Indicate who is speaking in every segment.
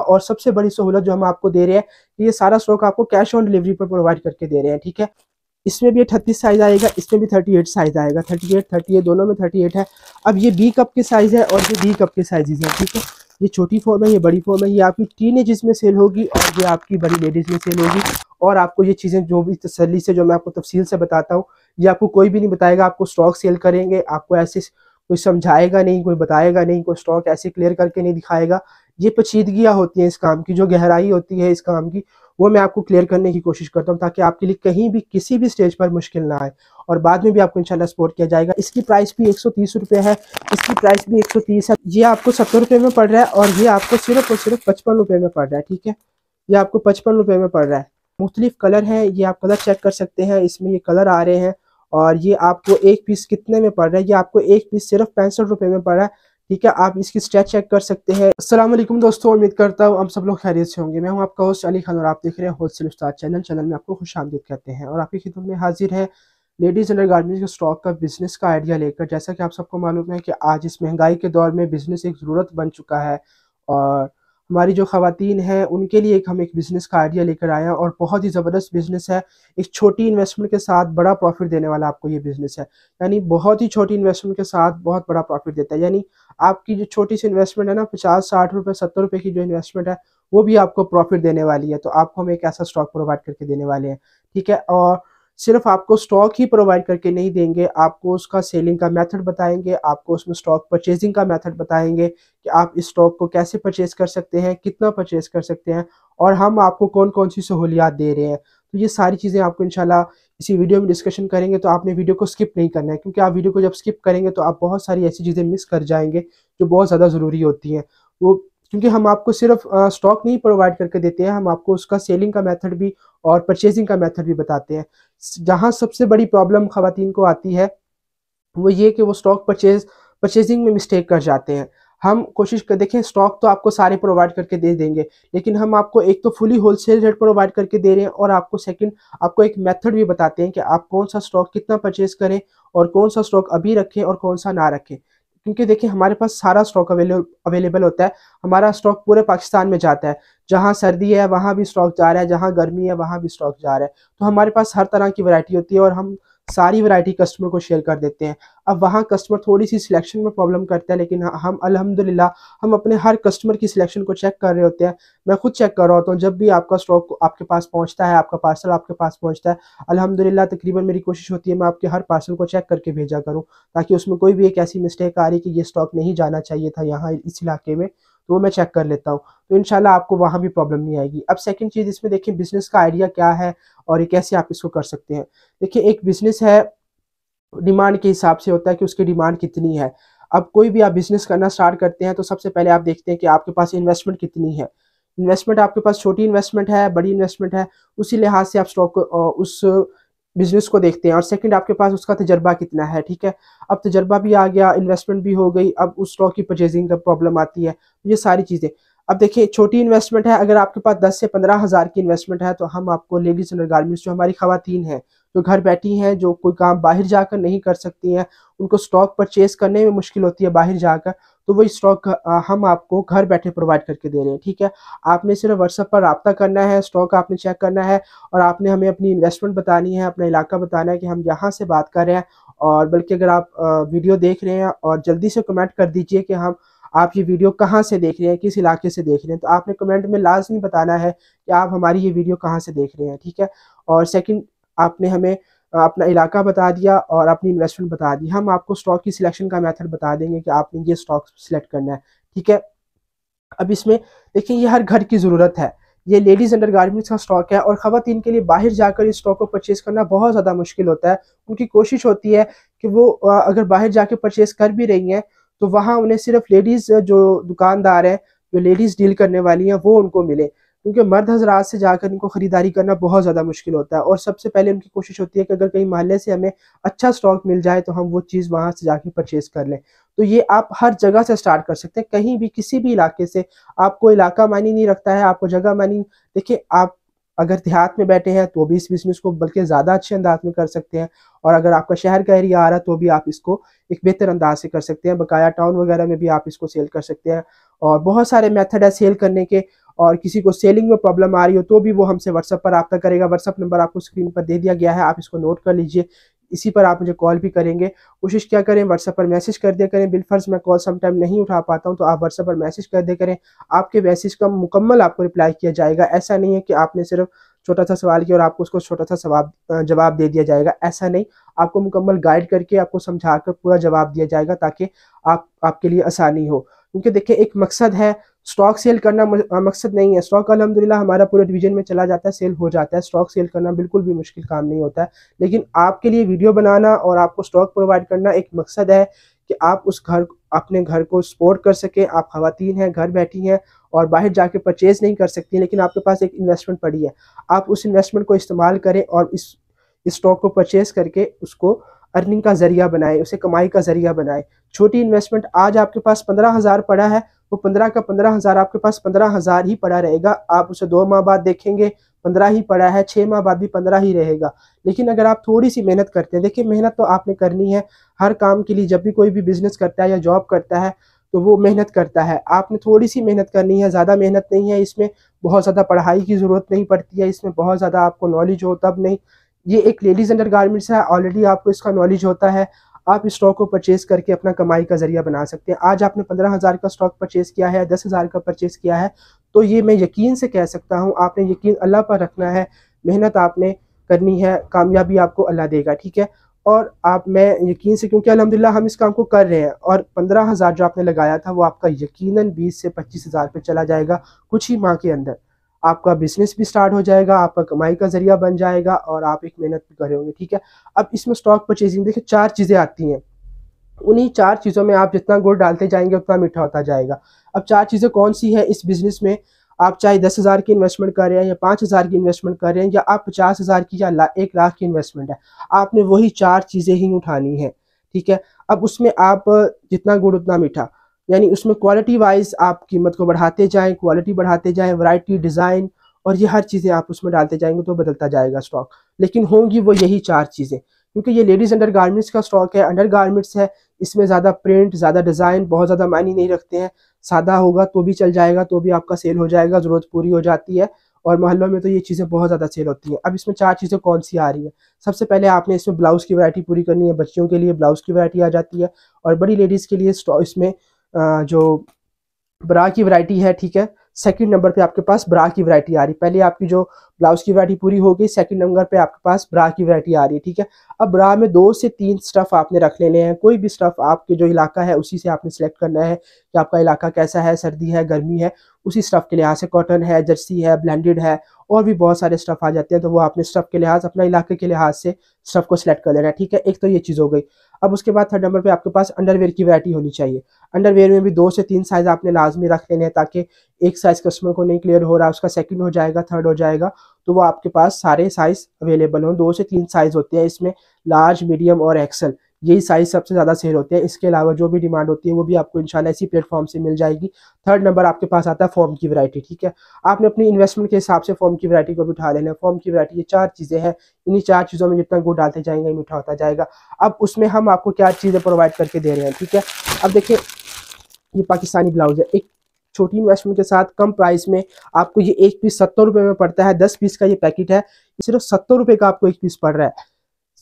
Speaker 1: और सबसे बड़ी सहूलत जो हम आपको दे रहे हैं, ये सारा स्टॉक आपको कैश ऑन डिलीवरी पर प्रोवाइड करके दे रहे हैं, ठीक है। इसमें भी 38 साइज आएगा, इसमें भी 38 साइज आएगा, 38 38 दोनों में 38 है। अब ये बी कप के साइज है और ये डी कप के साइजेज है, ठीक है। ये छोटी फॉर्म है, ये बड़ी फॉर्म है, ये आपकी टीनेज में सेल होगी और ये आपकी बड़ी लेडीज में सेल होगी। और आपको ये चीज़ें जो भी तसल्ली से जो मैं आपको तफसील से बताता हूँ, ये आपको कोई भी नहीं बताएगा। आपको स्टॉक सेल करेंगे, आपको ऐसे कोई समझाएगा नहीं, कोई बताएगा नहीं, कोई स्टॉक ऐसे क्लियर करके नहीं दिखाएगा। ये पेचीदगियाँ होती हैं इस काम की, जो गहराई होती है इस काम की, वो मैं आपको क्लियर करने की कोशिश करता हूँ, ताकि आपके लिए कहीं भी किसी भी स्टेज पर मुश्किल ना आए और बाद में भी आपको इंशाल्लाह सपोर्ट किया जाएगा। इसकी प्राइस भी 130 रुपये है, इसकी प्राइस भी 130 है। ये आपको 70 रुपये में पड़ रहा है और ये आपको सिर्फ और सिर्फ 55 रुपये में पड़ रहा है, ठीक है। ये आपको 55 रुपये में पड़ रहा है। मुख्तलिफ कलर हैं, ये आप कलर चेक कर सकते हैं, इसमें ये कलर आ रहे हैं। और ये आपको एक पीस कितने में पड़ रहा है, ये आपको एक पीस सिर्फ 65 रुपये में पड़ रहा है, ठीक है। आप इसकी स्ट्रेच चेक कर सकते हैं। अस्सलाम वालेकुम दोस्तों, उम्मीद करता हूँ हम सब लोग खैरियत से होंगे। मैं हूँ आपका होस्ट अली खान और आप देख रहे हैं होलसेल उस्ताद चैनल में आपको खुशामदीद कहते हैं। और आपकी खिदमत में हाजिर है लेडीज़ अंडर गारमेंट्स के स्टॉक का बिजनेस का आइडिया लेकर। जैसा कि आप सबको मालूम है कि आज इस महंगाई के दौर में बिजनेस एक ज़रूरत बन चुका है और हमारी जो ख़वातीन हैं उनके लिए हम एक बिज़नेस का आइडिया लेकर आए हैं और बहुत ही ज़बरदस्त बिज़नेस है। एक छोटी इन्वेस्टमेंट के साथ बड़ा प्रॉफिट देने वाला आपको ये बिज़नेस है। यानी बहुत ही छोटी इन्वेस्टमेंट के साथ बहुत बड़ा प्रॉफिट देता है। यानी आपकी जो छोटी सी इन्वेस्टमेंट है ना, 50-60 रुपये 70 रुपये की जो इन्वेस्टमेंट है, वो भी आपको प्रॉफिट देने वाली है। तो आपको हम एक ऐसा स्टॉक प्रोवाइड करके देने वाले हैं, ठीक है। और सिर्फ आपको स्टॉक ही प्रोवाइड करके नहीं देंगे, आपको उसका सेलिंग का मेथड बताएंगे, आपको उसमें स्टॉक परचेजिंग का मेथड बताएंगे कि आप इस स्टॉक को कैसे परचेज कर सकते हैं, कितना परचेज कर सकते हैं और हम आपको कौन कौन सी सहूलियात दे रहे हैं। तो ये सारी चीज़ें आपको इंशाल्लाह इसी वीडियो में डिस्कशन करेंगे। तो आपने वीडियो को स्किप नहीं करना है, क्योंकि आप वीडियो को जब स्किप करेंगे तो आप बहुत सारी ऐसी चीज़ें मिस कर जाएंगे जो बहुत ज़्यादा ज़रूरी होती हैं। वो क्योंकि हम आपको सिर्फ स्टॉक नहीं प्रोवाइड करके देते हैं, हम आपको उसका सेलिंग का मेथड भी और परचेजिंग का मेथड भी बताते हैं। जहाँ सबसे बड़ी प्रॉब्लम ख़वातीन को आती है वो ये कि वो स्टॉक परचेजिंग में मिस्टेक कर जाते हैं। हम कोशिश कर देखें, स्टॉक तो आपको सारे प्रोवाइड करके दे देंगे, लेकिन हम आपको एक तो फुली होलसेल रेट प्रोवाइड करके दे रहे हैं और आपको सेकंड आपको एक मेथड भी बताते हैं कि आप कौन सा स्टॉक कितना परचेज करें और कौन सा स्टॉक अभी रखें और कौन सा ना रखें। क्योंकि देखिए हमारे पास सारा स्टॉक अवेलेबल होता है। हमारा स्टॉक पूरे पाकिस्तान में जाता है, जहाँ सर्दी है वहाँ भी स्टॉक जा रहा है, जहाँ गर्मी है वहाँ भी स्टॉक जा रहा है। तो हमारे पास हर तरह की वैरायटी होती है और हम सारी वैरायटी कस्टमर को शेयर कर देते हैं। अब वहाँ कस्टमर थोड़ी सी सिलेक्शन में प्रॉब्लम करता है, लेकिन हम अल्हम्दुलिल्लाह हम अपने हर कस्टमर की सिलेक्शन को चेक कर रहे होते हैं। मैं खुद चेक कर रहा होता हूँ जब भी आपका स्टॉक आपके पास पहुँचता है, आपका पार्सल आपके पास पहुँचता है। अल्हम्दुलिल्लाह तकरीबन मेरी कोशिश होती है मैं आपके हर पार्सल को चेक करके भेजा करूँ, ताकि उसमें कोई भी एक ऐसी मिस्टेक आ रही कि ये स्टॉक नहीं जाना चाहिए था यहाँ इस इलाके में, तो वो मैं चेक कर लेता हूँ। तो इंशाल्लाह आपको वहाँ भी प्रॉब्लम नहीं आएगी। अब सेकंड चीज़ इसमें देखिए बिज़नेस का आइडिया क्या है और ये कैसे आप इसको कर सकते हैं। देखिए एक बिज़नेस है, डिमांड के हिसाब से होता है कि उसकी डिमांड कितनी है। अब कोई भी आप बिज़नेस करना स्टार्ट करते हैं तो सबसे पहले आप देखते हैं कि आपके पास इन्वेस्टमेंट कितनी है। इन्वेस्टमेंट आपके पास छोटी इन्वेस्टमेंट है, बड़ी इन्वेस्टमेंट है, उसी लिहाज से आप स्टॉक उस बिज़नेस को देखते हैं। और सेकंड आपके पास उसका तजर्बा कितना है, ठीक है। अब तजर्बा भी आ गया, इन्वेस्टमेंट भी हो गई, अब उस स्टॉक की परचेजिंग का प्रॉब्लम आती है, ये सारी चीज़ें। अब देखिए छोटी इन्वेस्टमेंट है, अगर आपके पास 10 से 15 हज़ार की इन्वेस्टमेंट है तो हम आपको लेडीज़ अंडर गारमेंट्स जो हमारी ख़वातीन हैं, जो घर बैठी हैं, जो कोई काम बाहर जाकर नहीं कर सकती हैं, उनको स्टॉक परचेज़ करने में मुश्किल होती है बाहर जाकर, तो वही स्टॉक हम आपको घर बैठे प्रोवाइड करके दे रहे हैं, ठीक है। आपने सिर्फ व्हाट्सएप पर राब्ता करना है, स्टॉक आपने चेक करना है और आपने हमें अपनी इन्वेस्टमेंट बतानी है, अपना इलाका बताना है कि हम यहाँ से बात कर रहे हैं। और बल्कि अगर आप वीडियो देख रहे हैं और जल्दी से कमेंट कर दीजिए कि आप ये वीडियो कहाँ से देख रहे हैं, किस इलाके से देख रहे हैं। तो आपने कमेंट में लाज़मी बताना है कि आप हमारी ये वीडियो कहाँ से देख रहे हैं, ठीक है। और सेकंड आपने हमें अपना इलाका बता दिया और अपनी इन्वेस्टमेंट बता दी, हम आपको स्टॉक की सिलेक्शन का मेथड बता देंगे कि आपने ये स्टॉक सिलेक्ट करना है, ठीक है। अब इसमें देखिए ये हर घर की ज़रूरत है, ये लेडीज़ अंडर गारमेंट्स का स्टॉक है और ख़वातीन के लिए बाहर जाकर इस स्टॉक को परचेज़ करना बहुत ज़्यादा मुश्किल होता है। उनकी कोशिश होती है कि वो अगर बाहर जाके परचेज़ कर भी रही हैं तो वहाँ उन्हें सिर्फ लेडीज़ जो दुकानदार हैं, जो लेडीज़ डील करने वाली हैं, वो उनको मिले, क्योंकि मर्द हज़रात से जाकर इनको ख़रीदारी करना बहुत ज़्यादा मुश्किल होता है। और सबसे पहले उनकी कोशिश होती है कि अगर कहीं मोहल्ले से हमें अच्छा स्टॉक मिल जाए तो हम वो चीज़ वहाँ से जाके परचेज़ कर लें। तो ये आप हर जगह से स्टार्ट कर सकते हैं, कहीं भी किसी भी इलाके से। आपको इलाका मायने नहीं रखता है, आपको जगह मायने। देखिए आप अगर देहात में बैठे हैं तो भी इस बिज़नेस को बल्कि ज़्यादा अच्छे अंदाज में कर सकते हैं, और अगर आपका शहर का एरिया आ रहा है तो भी आप इसको एक बेहतर अंदाज से कर सकते हैं। बकाया टाउन वगैरह में भी आप इसको सेल कर सकते हैं और बहुत सारे मेथड है सेल करने के। और किसी को सेलिंग में प्रॉब्लम आ रही हो तो भी वो हमसे व्हाट्सएप पर रब्ता करेगा। व्हाट्सएप नंबर आपको स्क्रीन पर दे दिया गया है, आप इसको नोट कर लीजिए। इसी पर आप मुझे कॉल भी करेंगे। कोशिश क्या करें, व्हाट्सएप पर मैसेज कर दिया करें। बिलफर्ज मैं कॉल सम टाइम नहीं उठा पाता हूं तो आप व्हाट्सएप पर मैसेज कर दिया करें। आपके मैसेज का मुकम्मल आपको रिप्लाई किया जाएगा। ऐसा नहीं है कि आपने सिर्फ छोटा सा सवाल किया और आपको उसको छोटा सा जवाब दे दिया जाएगा, ऐसा नहीं। आपको मुकम्मल गाइड करके आपको समझाकर पूरा जवाब दिया जाएगा ताकि आपके लिए आसानी हो। क्योंकि देखिए एक मकसद है, स्टॉक सेल करना मकसद नहीं है। स्टॉक अल्हम्दुलिल्लाह हमारा पूरे डिवीजन में चला जाता है, सेल हो जाता है। स्टॉक सेल करना बिल्कुल भी मुश्किल काम नहीं होता है, लेकिन आपके लिए वीडियो बनाना और आपको स्टॉक प्रोवाइड करना एक मकसद है कि आप अपने घर को सपोर्ट कर सके। आप खवातीन हैं, घर बैठी हैं और बाहर जाके परचेज नहीं कर सकती, लेकिन आपके पास एक इन्वेस्टमेंट पड़ी है। आप उस इन्वेस्टमेंट को इस्तेमाल करें और इस स्टॉक को परचेज करके उसको अर्निंग का जरिया बनाए, उसे कमाई का जरिया बनाए। छोटी इन्वेस्टमेंट, आज आपके पास 15,000 पड़ा है, वो 15 का 15,000 आपके पास 15,000 ही पड़ा रहेगा। आप उसे 2 माह बाद देखेंगे 15 ही पड़ा है, 6 माह बाद भी 15 ही रहेगा। लेकिन अगर आप थोड़ी सी मेहनत करते हैं, देखिए मेहनत तो आपने करनी है हर काम के लिए। जब भी कोई भी बिजनेस करता है या जॉब करता है तो वो मेहनत करता है। आपने थोड़ी सी मेहनत करनी है, ज़्यादा मेहनत नहीं है इसमें। बहुत ज़्यादा पढ़ाई की ज़रूरत नहीं पड़ती है इसमें, बहुत ज़्यादा आपको नॉलेज हो तब नहीं। ये एक लेडीज अंडर गारमेंट्स है, ऑलरेडी आपको इसका नॉलेज होता है। आप इस स्टॉक को परचेज करके अपना कमाई का जरिया बना सकते हैं। आज आपने 15,000 का स्टॉक परचेज किया है, 10,000 का परचेज किया है, तो ये मैं यकीन से कह सकता हूँ आपने यकीन अल्लाह पर रखना है, मेहनत आपने करनी है, कामयाबी आपको अल्लाह देगा, ठीक है। और मैं यकीन से, क्योंकि अल्हम्दुलिल्लाह हम इस काम को कर रहे हैं, और 15,000 जो आपने लगाया था वो आपका यकीनन 20 से 25,000 पे चला जाएगा कुछ ही माह के अंदर। आपका बिजनेस भी स्टार्ट हो जाएगा, आपका कमाई का जरिया बन जाएगा और आप एक मेहनत भी करे होंगे, ठीक है। अब इसमें स्टॉक परचेजिंग देखिए 4 चीज़ें आती हैं। उन्हीं 4 चीज़ों में आप जितना गुड़ डालते जाएंगे उतना मीठा होता जाएगा। अब 4 चीज़ें कौन सी है इस बिजनेस में? आप चाहे 10,000 की इन्वेस्टमेंट कर रहे हैं या 5,000 की इन्वेस्टमेंट कर रहे हैं या आप 50,000 की या 1 लाख की इन्वेस्टमेंट है, आपने वही 4 चीज़ें ही उठानी है, ठीक है। अब उसमें आप जितना गुड़ उतना मीठा, यानी उसमें क्वालिटी वाइज आप कीमत को बढ़ाते जाएं, क्वालिटी बढ़ाते जाएं, वैरायटी, डिज़ाइन और ये हर चीज़ें आप उसमें डालते जाएंगे तो बदलता जाएगा स्टॉक। लेकिन होंगी वो यही 4 चीज़ें, क्योंकि ये लेडीज़ अंडर गारमेंट्स का स्टॉक है, अंडर गारमेंट्स है। इसमें ज़्यादा प्रिंट, ज़्यादा डिज़ाइन बहुत ज़्यादा मायने नहीं रखते हैं। सादा होगा तो भी चल जाएगा, तो भी आपका सेल हो जाएगा, ज़रूरत पूरी हो जाती है। और मोहल्लों में तो ये चीज़ें बहुत ज़्यादा सेल होती हैं। अब इसमें 4 चीज़ें कौन सी आ रही हैं? सबसे पहले आपने इसमें ब्लाउज़ की वैरायटी पूरी करनी है। बच्चियों के लिए ब्लाउज़ की वैरायटी आ जाती है और बड़ी लेडीज़ के लिए इसमें जो ब्रा की वैरायटी है, ठीक है। सेकंड नंबर पे आपके पास ब्रा की वैरायटी आ रही है। पहले आपकी जो ब्लाउज की वैरायटी पूरी हो गई, सेकंड नंबर पे आपके पास ब्रा की वैरायटी आ रही है, ठीक है। अब ब्रा में 2 से 3 स्टफ आपने रख लेने हैं। कोई भी स्टफ आपके जो इलाका है उसी से आपने सेलेक्ट करना है कि आपका इलाका कैसा है, सर्दी है, गर्मी है, उसी स्टफ के लिहाज से। कॉटन है, जर्सी है, ब्लेंडेड है और भी बहुत सारे स्टफ आ जाते हैं, तो वो आपने स्टफ के लिहाज, अपना इलाके के लिहाज से स्टफ को सिलेक्ट कर लेना है, ठीक है। एक तो ये चीज़ हो गई। अब उसके बाद थर्ड नंबर पे आपके पास अंडरवेयर की वैरायटी होनी चाहिए। अंडरवेयर में भी 2 से 3 साइज आपने लाजमी रख लेने हैं, ताकि एक साइज कस्टमर को नहीं क्लियर हो रहा, उसका सेकंड हो जाएगा, थर्ड हो जाएगा, तो वो आपके पास सारे साइज अवेलेबल हों। 2 से 3 साइज होते हैं इसमें, लार्ज, मीडियम और एक्सल, यही साइज सबसे ज़्यादा सेल होते हैं। इसके अलावा जो भी डिमांड होती है वो भी आपको इंशाल्लाह इसी प्लेटफॉर्म से मिल जाएगी। थर्ड नंबर आपके पास आता है फॉर्म की वैरायटी, ठीक है। आपने अपनी इन्वेस्टमेंट के हिसाब से फॉर्म की वैरायटी को भी उठा लेना है। फॉर्म की वैरायटी, ये 4 चीज़ें हैं। इन्हीं 4 चीज़ों में जितना गुड़ डालते जाएंगे मीठा होता जाएगा। अब उसमें हम आपको क्या चीज़ें प्रोवाइड करके दे रहे हैं, ठीक है। अब देखिए ये पाकिस्तानी ब्लाउज है, एक छोटी इन्वेस्टमेंट के साथ कम प्राइस में आपको ये एक पीस 70 रुपये में पड़ता है। 10 पीस का ये पैकेट है, सिर्फ 70 रुपये का आपको एक पीस पड़ रहा है।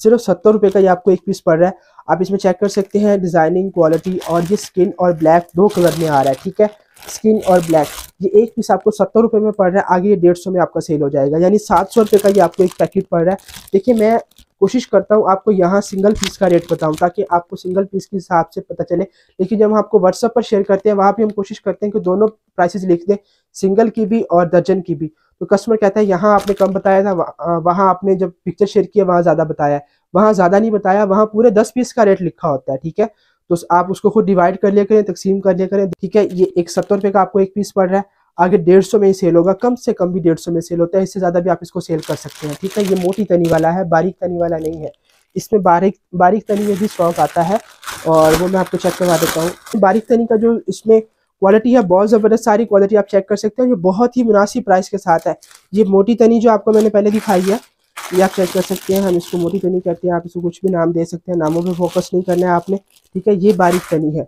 Speaker 1: सिर्फ 70 रुपये का ये आपको एक पीस पड़ रहा है। आप इसमें चेक कर सकते हैं डिजाइनिंग, क्वालिटी, और ये स्किन और ब्लैक 2 कलर में आ रहा है, ठीक है। स्किन और ब्लैक, ये एक पीस आपको 70 रुपये में पड़ रहा है। आगे ये 150 में आपका सेल हो जाएगा, यानी 700 रुपये का ये आपको एक पैकेट पड़ रहा है। देखिए मैं कोशिश करता हूँ आपको यहाँ सिंगल पीस का रेट बताऊँ ताकि आपको सिंगल पीस के हिसाब से पता चले, लेकिन जब हम आपको व्हाट्सएप पर शेयर करते हैं वहाँ भी हम कोशिश करते हैं कि दोनों प्राइसेस लिख दें, सिंगल की भी और दर्जन की भी। तो कस्टमर कहता है यहाँ आपने कम बताया था, वहाँ आपने जब पिक्चर शेयर किया वहाँ ज़्यादा बताया है। वहाँ ज़्यादा नहीं बताया, वहाँ पूरे 10 पीस का रेट लिखा होता है, ठीक है। तो आप उसको खुद डिवाइड कर लिया करें, तकसीम कर लिया करें, ठीक है। ये एक 70 रुपये का आपको एक पीस पड़ रहा है, आगे 150 में ही सेल होगा, कम से कम भी 150 में सेल होता है, इससे ज़्यादा भी आप इसको सेल कर सकते हैं, ठीक है। ये मोटी तनी वाला है, बारीक तनी वाला नहीं है। इसमें बारीक तनी में भी स्टॉक आता है और वो मैं आपको चेक करवा देता हूँ। बारीक तनी का जो इसमें क्वालिटी है बहुत ज़बरदस्त, सारी क्वालिटी आप चेक कर सकते हो, ये बहुत ही मुनासिब प्राइस के साथ है। ये मोटी तनी जो आपको मैंने पहले दिखाई है ये आप चेक कर सकते हैं, हम इसको मोटी तनी कहते हैं, आप इसको कुछ भी नाम दे सकते हैं, नामों पे फोकस नहीं करना है आपने, ठीक है। ये बारीक तनी है।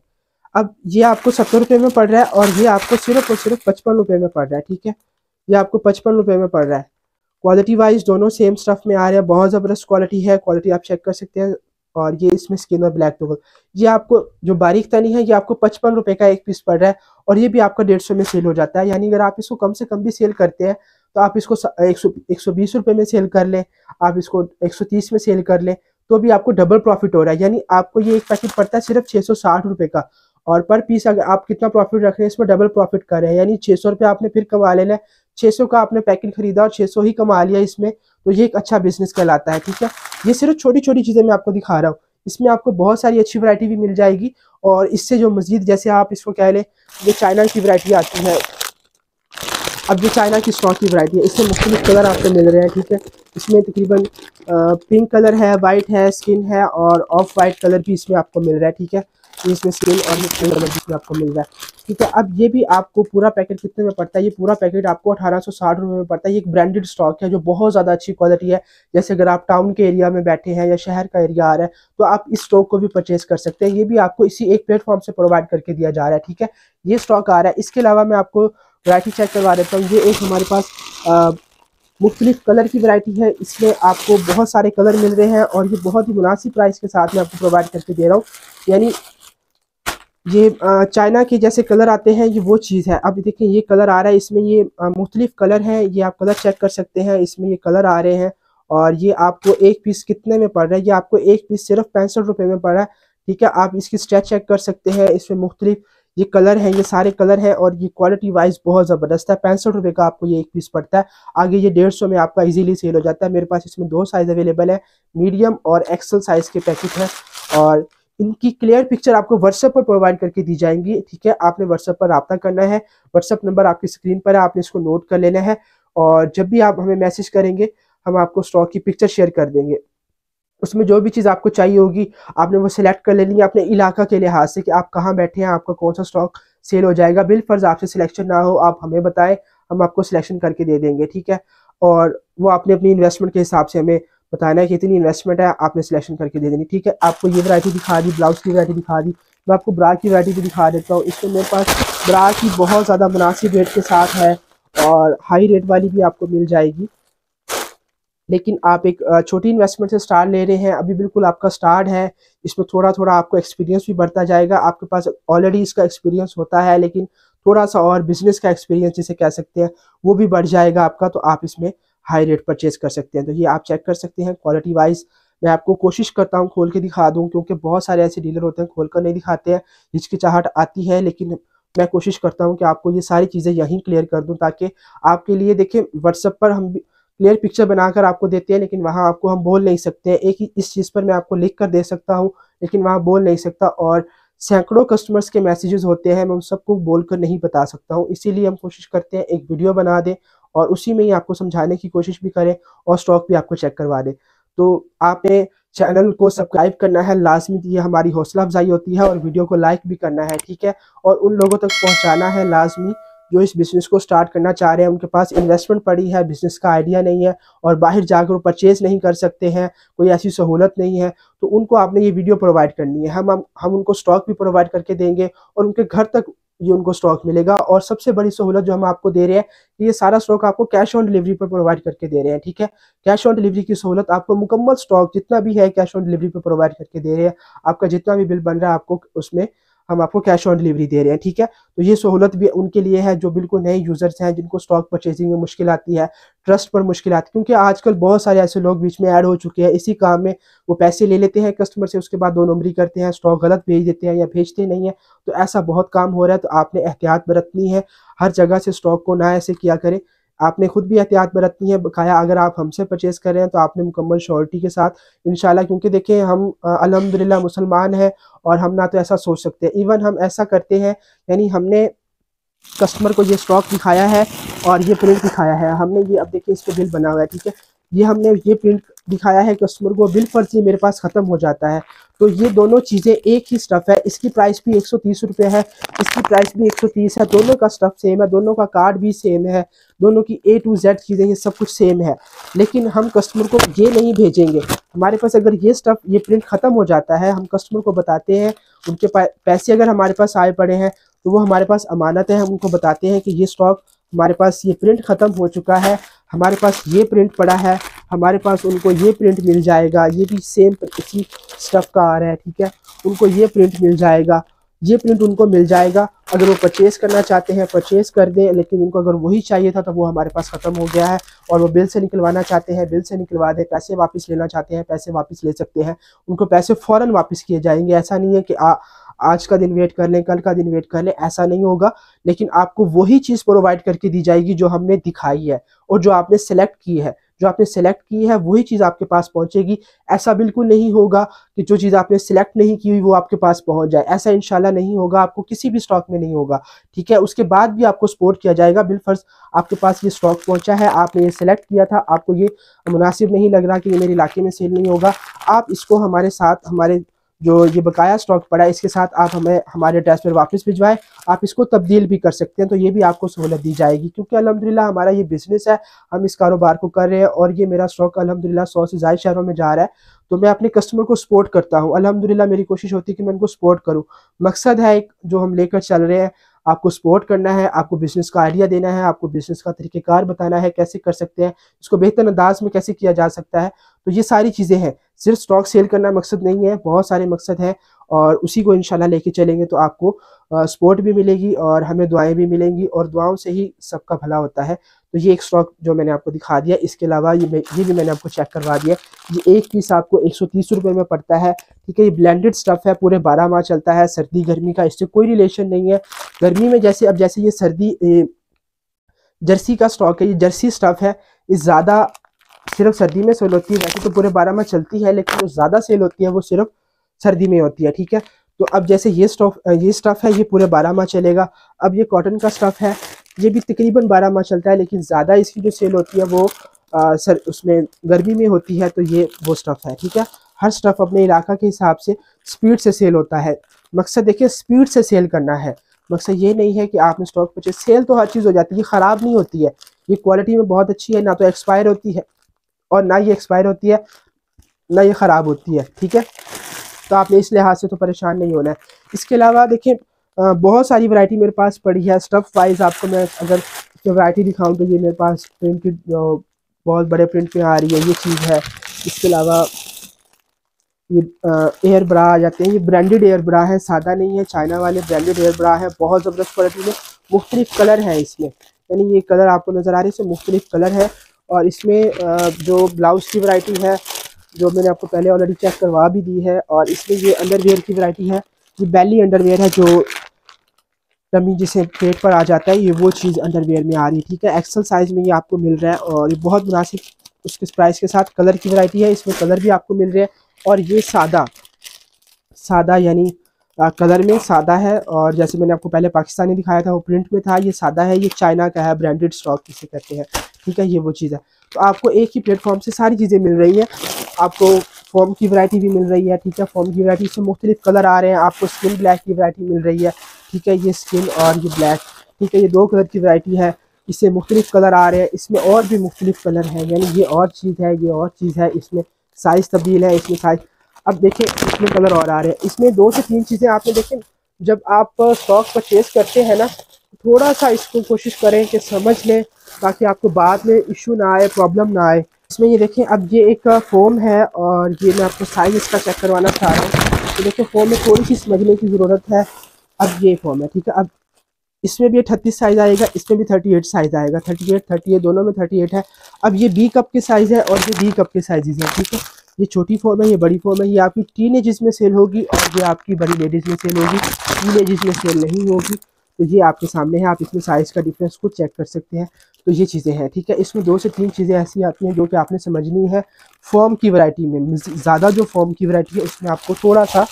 Speaker 1: अब ये आपको 70 रुपये में पड़ रहा है और ये आपको सिर्फ और सिर्फ 55 रुपये में पड़ रहा है, ठीक है। ये आपको 55 रुपये में पड़ रहा है। क्वालिटी वाइज दोनों सेम स्टफ में आ रहे हैं, बहुत ज़बरदस्त क्वालिटी है, क्वालिटी आप चेक कर सकते हैं। और ये इसमें स्किन और ब्लैक टोगल, ये आपको जो बारीक तनी है ये आपको 55 रुपये का एक पीस पड़ रहा है और ये भी आपका 150 में सेल हो जाता है। यानी अगर आप इसको कम से कम भी सेल करते हैं तो आप इसको 120 रुपये में सेल कर लें, आप इसको 130 में सेल कर लें, तो भी आपको डबल प्रॉफिट हो रहा है। यानी आपको ये एक पैकेट पड़ता है सिर्फ 660 रुपये का, और पर पीस अगर आप कितना प्रॉफिट रख रहे हैं इसमें डबल प्रॉफिट कर रहे हैं। यानी 600 रुपये आपने फिर कमा लेना है, 600 का आपने पैकेट खरीदा और 600 ही कमा लिया इसमें, तो ये एक अच्छा बिजनेस कहलाता है, ठीक है। ये सिर्फ छोटी छोटी चीज़ें मैं आपको दिखा रहा हूँ, इसमें आपको बहुत सारी अच्छी वैरायटी भी मिल जाएगी। और इससे जो मज़ीद, जैसे आप इसको कह लें, ये चाइना की वैरायटी आती है, अब जो चाइना की स्टॉक की वैरायटी है इसमें मुख्तलिफ कलर आपको मिल रहे हैं, ठीक है। इसमें तकरीबन पिंक कलर है, वाइट है, स्किन है और ऑफ वाइट कलर भी इसमें आपको मिल रहा है, ठीक है। इसमें स्किन और कलर भी इसमें आपको मिल रहा है, ठीक है। अब ये भी आपको पूरा पैकेट कितने में पड़ता है, ये पूरा पैकेट आपको 1860 रुपये में पड़ता है। ये एक ब्रांडेड स्टॉक है जो बहुत ज़्यादा अच्छी क्वालिटी है। जैसे अगर आप टाउन के एरिया में बैठे हैं या शहर का एरिया आ रहा है तो आप इस स्टॉक को भी परचेज कर सकते हैं। ये भी आपको इसी एक प्लेटफॉर्म से प्रोवाइड करके दिया जा रहा है, ठीक है। ये स्टॉक आ रहा है। इसके अलावा मैं आपको वैरायटी चेक करवा देता हूँ। ये एक हमारे पास मुख्तलिफ कलर की वैरायटी है, इसमें आपको बहुत सारे कलर मिल रहे हैं और ये बहुत ही मुनासिब प्राइस के साथ मैं आपको प्रोवाइड करके दे रहा हूँ। यानी ये चाइना के जैसे कलर आते हैं, ये वो चीज़ है। अब देखिए ये कलर आ रहा है, इसमें ये मुख्तलिफ कलर हैं, ये आप कलर चेक कर सकते हैं, इसमें ये कलर आ रहे हैं। और ये आपको एक पीस कितने में पड़ रहा है, ये आपको एक पीस सिर्फ 65 रुपये में पड़ रहा है, ठीक है। आप इसकी स्ट्रेच चेक कर सकते हैं, इसमें मुख्तलिफ ये कलर हैं, ये सारे कलर हैं और ये क्वालिटी वाइज बहुत ज़बरदस्त है। 65 रुपये का आपको ये एक पीस पड़ता है। आगे ये 150 में आपका इजीली सेल हो जाता है। मेरे पास इसमें 2 साइज़ अवेलेबल है, मीडियम और एक्सल साइज़ के पैकेट हैं और इनकी क्लियर पिक्चर आपको व्हाट्सएप पर प्रोवाइड करके दी जाएंगी, ठीक है। आपने व्हाट्सएप पर रब्ता करना है, व्हाट्सएप नंबर आपकी स्क्रीन पर है, आपने इसको नोट कर लेना है और जब भी आप हमें मैसेज करेंगे हम आपको स्टॉक की पिक्चर शेयर कर देंगे। उसमें जो भी चीज़ आपको चाहिए होगी आपने वो सिलेक्ट कर लेनी है अपने इलाका के लिहाज से कि आप कहाँ बैठे हैं, आपका कौन सा स्टॉक सेल हो जाएगा। बिलफर्ज आपसे सिलेक्शन ना हो, आप हमें बताएं, हम आपको सिलेक्शन करके दे देंगे, ठीक है। और वो आपने अपनी इन्वेस्टमेंट के हिसाब से हमें बताना है कि इतनी इन्वेस्टमेंट है, आपने सिलेक्शन करके दे देनी, ठीक है। आपको ये वैरायटी दिखा दी, ब्लाउज की वैरायटी दिखा दी, मैं आपको ब्रा की वैरायटी भी दिखा देता हूँ। इसमें मेरे पास ब्रा की बहुत ज़्यादा मुनासिब रेट के साथ है और हाई रेट वाली भी आपको मिल जाएगी। लेकिन आप एक छोटी इन्वेस्टमेंट से स्टार्ट ले रहे हैं, अभी बिल्कुल आपका स्टार्ट है, इसमें थोड़ा थोड़ा आपको एक्सपीरियंस भी बढ़ता जाएगा। आपके पास ऑलरेडी इसका एक्सपीरियंस होता है लेकिन थोड़ा सा और बिजनेस का एक्सपीरियंस जिसे कह सकते हैं वो भी बढ़ जाएगा आपका, तो आप इसमें हाई रेट परचेज कर सकते हैं। तो ये आप चेक कर सकते हैं क्वालिटी वाइज। मैं आपको कोशिश करता हूँ खोल के दिखा दूँ, क्योंकि बहुत सारे ऐसे डीलर होते हैं खोल कर नहीं दिखाते हैं, हिचकिचाहट आती है, लेकिन मैं कोशिश करता हूँ कि आपको ये सारी चीज़ें यहीं क्लियर कर दूँ ताकि आपके लिए, देखिए व्हाट्सएप पर हम क्लियर पिक्चर बनाकर आपको देते हैं लेकिन वहाँ आपको हम बोल नहीं सकते हैं। एक ही इस चीज़ पर मैं आपको लिख कर दे सकता हूँ लेकिन वहाँ बोल नहीं सकता, और सैकड़ों कस्टमर्स के मैसेजेस होते हैं, मैं उन सबको बोलकर नहीं बता सकता हूँ। इसीलिए हम कोशिश करते हैं एक वीडियो बना दें और उसी में ही आपको समझाने की कोशिश भी करें और स्टॉक भी आपको चेक करवा दें। तो आपने चैनल को सब्सक्राइब करना है लाजमी, ये हमारी हौसला अफजाई होती है, और वीडियो को लाइक भी करना है, ठीक है। और उन लोगों तक पहुँचाना है लाजमी जो इस बिज़नेस को स्टार्ट करना चाह रहे हैं, उनके पास इन्वेस्टमेंट पड़ी है, बिज़नेस का आइडिया नहीं है और बाहर जाकर वो परचेज़ नहीं कर सकते हैं, कोई ऐसी सहूलत नहीं है, तो उनको आपने ये वीडियो प्रोवाइड करनी है। हम उनको स्टॉक भी प्रोवाइड करके देंगे और उनके घर तक ये उनको स्टॉक मिलेगा। और सबसे बड़ी सहूलत जो हम आपको दे रहे हैं, ये सारा स्टॉक आपको कैश ऑन डिलीवरी पर प्रोवाइड करके दे रहे हैं, ठीक है। कैश ऑन डिलीवरी की सहूलत आपको मुकम्मल स्टॉक जितना भी है कैश ऑन डिलीवरी पर प्रोवाइड करके दे रहे हैं। आपका जितना भी बिल बन रहा है आपको उसमें हम आपको कैश ऑन डिलीवरी दे रहे हैं, ठीक है। तो ये सहूलत भी उनके लिए है जो बिल्कुल नए यूज़र्स हैं, जिनको स्टॉक परचेजिंग में मुश्किल आती है, ट्रस्ट पर मुश्किल आती है, क्योंकि आजकल बहुत सारे ऐसे लोग बीच में ऐड हो चुके हैं इसी काम में। वो पैसे ले लेते हैं कस्टमर से, उसके बाद 2 नंबरी करते हैं, स्टॉक गलत भेज देते हैं या भेजते नहीं है। तो ऐसा बहुत काम हो रहा है, तो आपने एहतियात बरतनी है, हर जगह से स्टॉक को ना ऐसे किया करें। आपने खुद भी एहतियात बरतनी है, बकाया अगर आप हमसे परचेज़ कर रहे हैं तो आपने मुकम्मल श्योरिटी के साथ इंशाल्लाह, क्योंकि देखिए हम अल्हम्दुलिल्लाह मुसलमान हैं और हम ना तो ऐसा सोच सकते हैं, इवन हम ऐसा करते हैं, यानी हमने कस्टमर को ये स्टॉक दिखाया है और ये प्रिंट दिखाया है हमने, ये अब देखिए इस पर बिल बना हुआ है, ठीक है। ये हमने ये प्रिंट दिखाया है कस्टमर को, बिल फर्जी मेरे पास ख़त्म हो जाता है। तो ये दोनों चीज़ें एक ही स्टफ़ है, इसकी प्राइस भी 130 रुपये है, इसकी प्राइस भी 130 है, दोनों का स्टफ़ सेम है, दोनों का कार्ड भी सेम है, दोनों की A to Z चीज़ें ये सब कुछ सेम है। लेकिन हम कस्टमर को ये नहीं भेजेंगे, हमारे पास अगर ये स्टफ़ ये प्रिंट ख़त्म हो जाता है, हम कस्टमर को बताते हैं उनके पैसे अगर हमारे पास आए पड़े हैं तो वो हमारे पास अमानत है। हम उनको बताते हैं कि ये स्टॉक हमारे पास, ये प्रिंट ख़त्म हो चुका है, हमारे पास ये प्रिंट पड़ा है, हमारे पास उनको ये प्रिंट मिल जाएगा, ये भी सेम इसी स्टफ़ का आ रहा है, ठीक है, उनको ये प्रिंट मिल जाएगा, ये प्रिंट उनको मिल जाएगा। अगर वो परचेज़ करना चाहते हैं परचेज़ कर दें, लेकिन उनको अगर वही चाहिए था तो वो हमारे पास ख़त्म हो गया है और वो बिल से निकलवाना चाहते हैं बिल से निकलवा दें, पैसे वापस लेना चाहते हैं पैसे वापस ले सकते हैं, उनको पैसे फ़ौरन वापस किए जाएंगे। ऐसा नहीं है कि आज का दिन वेट कर लें, कल का दिन वेट कर लें, ऐसा नहीं होगा। लेकिन आपको वही चीज़ प्रोवाइड करके दी जाएगी जो हमने दिखाई है और जो आपने सेलेक्ट की है, जो आपने सेलेक्ट की है वही चीज़ आपके पास पहुंचेगी। ऐसा बिल्कुल नहीं होगा कि जो चीज़ आपने सिलेक्ट नहीं की हुई वो आपके पास पहुंच जाए, ऐसा इंशाल्लाह नहीं होगा, आपको किसी भी स्टॉक में नहीं होगा, ठीक है। उसके बाद भी आपको सपोर्ट किया जाएगा। बिलफर्ज आपके पास ये स्टॉक पहुंचा है, आपने ये सिलेक्ट किया था, आपको ये मुनासिब नहीं लग रहा कि ये मेरे इलाके में सेल नहीं होगा, आप इसको हमारे साथ, हमारे जो ये बकाया स्टॉक पड़ा है इसके साथ आप हमें हमारे एड्रेस पर वापस भिजवाएं, आप इसको तब्दील भी कर सकते हैं, तो ये भी आपको सहूलत दी जाएगी। क्योंकि अल्हम्दुलिल्लाह हमारा ये बिज़नेस है, हम इस कारोबार को कर रहे हैं और ये मेरा स्टॉक अल्हम्दुलिल्लाह 100 से ज़्यादा शहरों में जा रहा है, तो मैं अपने कस्टमर को सपोर्ट करता हूँ। अल्हम्दुलिल्लाह मेरी कोशिश होती है कि मैं उनको सपोर्ट करूँ। मकसद है एक जो हम लेकर चल रहे हैं, आपको सपोर्ट करना है, आपको बिज़नेस का आइडिया देना है, आपको बिज़नेस का तरीक़ेकार बताना है, कैसे कर सकते हैं, इसको बेहतर अंदाज में कैसे किया जा सकता है। तो ये सारी चीज़ें हैं, सिर्फ स्टॉक सेल करना मकसद नहीं है, बहुत सारे मकसद हैं और उसी को इंशाल्लाह लेके चलेंगे तो आपको सपोर्ट भी मिलेगी और हमें दुआएं भी मिलेंगी और दुआओं से ही सबका भला होता है। तो ये एक स्टॉक जो मैंने आपको दिखा दिया, इसके अलावा ये भी मैंने आपको चेक करवा दिया। ये एक पीस आपको 130 रुपये में पड़ता है, ठीक है। ये ब्लेंडेड स्टफ़ है, पूरे 12 माह चलता है, सर्दी गर्मी का इससे कोई रिलेशन नहीं है। गर्मी में जैसे अब जैसे ये सर्दी जर्सी का स्टॉक है, ये जर्सी स्टफ़ है, ये ज़्यादा सिर्फ सर्दी में सेल होती है, वैसे तो पूरे 12 माह चलती है, लेकिन जो ज़्यादा सेल होती है वो सिर्फ सर्दी में होती है, ठीक है। तो अब जैसे ये स्टफ़ है, ये पूरे 12 माह चलेगा। अब ये कॉटन का स्टफ़ है, ये भी तकरीबन 12 माह चलता है, लेकिन ज़्यादा इसकी जो सेल होती है वो उसमें गर्मी में होती है, तो ये वो स्टफ़ है, ठीक है। हर स्टफ़ अपने इलाका के हिसाब से स्पीड से सेल होता है। मकसद देखिए स्पीड से सेल करना है, मकसद ये नहीं है कि आपने स्टॉक परचेज, सेल तो हर चीज़ हो जाती है, ये ख़राब नहीं होती है, ये क्वालिटी में बहुत अच्छी है, ना तो एक्सपायर होती है और ना ये एक्सपायर होती है, ना ये ख़राब होती है, ठीक है। तो आपने इस लिहाज से तो परेशान नहीं होना है। इसके अलावा देखिए बहुत सारी वैरायटी मेरे पास पड़ी है स्टफ़ वाइज। आपको मैं अगर वैरायटी दिखाऊं तो ये मेरे पास प्रिंटेड बहुत बड़े प्रिंट में आ रही है, ये चीज़ है। इसके अलावा ये एयर ब्रा आ जाते हैं, ये ब्रांडेड एयर ब्रा है, सादा नहीं है, चाइना वाले ब्रांडेड एयर ब्रा है, बहुत ज़बरदस्त क्वालिटी में। मुख्तलिफ कलर है इसमें, यानी ये कलर आपको नज़र आ रहे हैं, इसमें मुख्तलिफ कलर है। और इसमें जो ब्लाउज़ की वैरायटी है जो मैंने आपको पहले ऑलरेडी चेक करवा भी दी है, और इसमें ये अंडरवेयर की वैरायटी है, ये बेली अंडरवेयर है, जो टमी जिसे पेट पर आ जाता है, ये वो चीज़ अंडरवेयर में आ रही है, ठीक है। एक्सल साइज़ में ये आपको मिल रहा है और ये बहुत मुनासिब उसके प्राइस के साथ। कलर की वैरायटी है, इसमें कलर भी आपको मिल रहे हैं। और ये सादा यानी कलर में सादा है, और जैसे मैंने आपको पहले पाकिस्तानी दिखाया था वो प्रिंट में था, ये सादा है, ये चाइना का है, ब्रांडेड स्टॉक जिसे कहते हैं, ठीक है, ये वो चीज़ है। तो आपको एक ही प्लेटफॉर्म से सारी चीज़ें मिल रही हैं। आपको फॉर्म की वैरायटी भी मिल रही है, ठीक है, फॉर्म की वैरायटी से मुख्तलिफ कलर आ रहे हैं। आपको स्किन ब्लैक की वैरायटी मिल रही है, ठीक है, ये स्किन और ये ब्लैक, ठीक है, ये 2 कलर की वैरायटी है, इससे मुख्तलिफ कलर आ रहे हैं। इसमें और भी मुख्तलिफ कलर हैं, यानी ये और चीज़ है, ये और चीज़ है, इसमें साइज़ तब्दील है, इसमें साइज़। अब देखें इसमें कलर और आ रहे हैं। इसमें 2 से 3 चीज़ें आपने देखें, जब आप स्टॉक परचेज करते हैं ना, थोड़ा सा इसको कोशिश करें कि समझ लें, ताकि आपको बाद में इशू ना आए, प्रॉब्लम ना आए। इसमें ये देखें, अब ये एक फ़ोम है और ये मैं आपको साइज़ इसका चेक करवाना चाह रहा हूँ। तो देखिए फ़ोम में थोड़ी सी समझने की ज़रूरत है। अब ये फ़ोम है, ठीक है, अब इसमें भी 38 साइज़ आएगा, इसमें भी 38 साइज़ आएगा, 38 दोनों में 38 है। अब ये बी कप के साइज़ है और ये डी कप के साइज़ है, ठीक है। ये छोटी फॉर्म है, ये बड़ी फॉर्म है, ये आपकी टीनेजेस में सेल होगी और ये आपकी बड़ी लेडीज़ में सेल होगी, टीनेजेस में सेल नहीं होगी। तो ये आपके सामने है, आप इसमें साइज़ का डिफरेंस को चेक कर सकते हैं। तो ये चीज़ें हैं, ठीक है। इसमें 2 से 3 चीज़ें ऐसी आती हैं जो कि आपने समझनी है। फॉर्म की वैरायटी में ज़्यादा जो फॉर्म की वैरायटी है उसमें आपको थोड़ा सा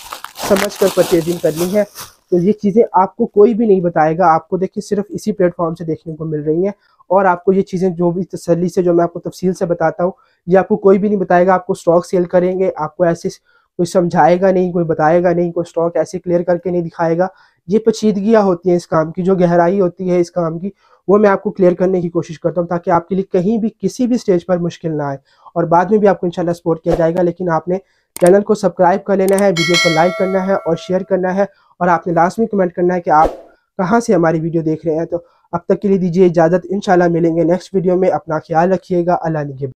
Speaker 1: समझ कर परचेजिंग करनी है। तो ये चीज़ें आपको कोई भी नहीं बताएगा, आपको देखिए सिर्फ इसी प्लेटफॉर्म से देखने को मिल रही हैं। और आपको ये चीज़ें जो भी तसल्ली से, जो मैं आपको तफसील से बताता हूँ, ये आपको कोई भी नहीं बताएगा। आपको स्टॉक सेल करेंगे, आपको ऐसे कोई समझाएगा नहीं, कोई बताएगा नहीं, कोई स्टॉक ऐसे क्लियर करके नहीं दिखाएगा। ये पेचीदगियाँ होती हैं इस काम की, जो गहराई होती है इस काम की, वो मैं आपको क्लियर करने की कोशिश करता हूँ, ताकि आपके लिए कहीं भी किसी भी स्टेज पर मुश्किल ना आए और बाद में भी आपको इंशाल्लाह सपोर्ट किया जाएगा। लेकिन आपने चैनल को सब्सक्राइब कर लेना है, वीडियो को लाइक करना है और शेयर करना है, और आपने लास्ट में कमेंट करना है कि आप कहाँ से हमारी वीडियो देख रहे हैं। तो अब तक के लिए दीजिए इजाज़त, इंशाल्लाह मिलेंगे नेक्स्ट वीडियो में। अपना ख्याल रखिएगा। अल्लाह निगहबान।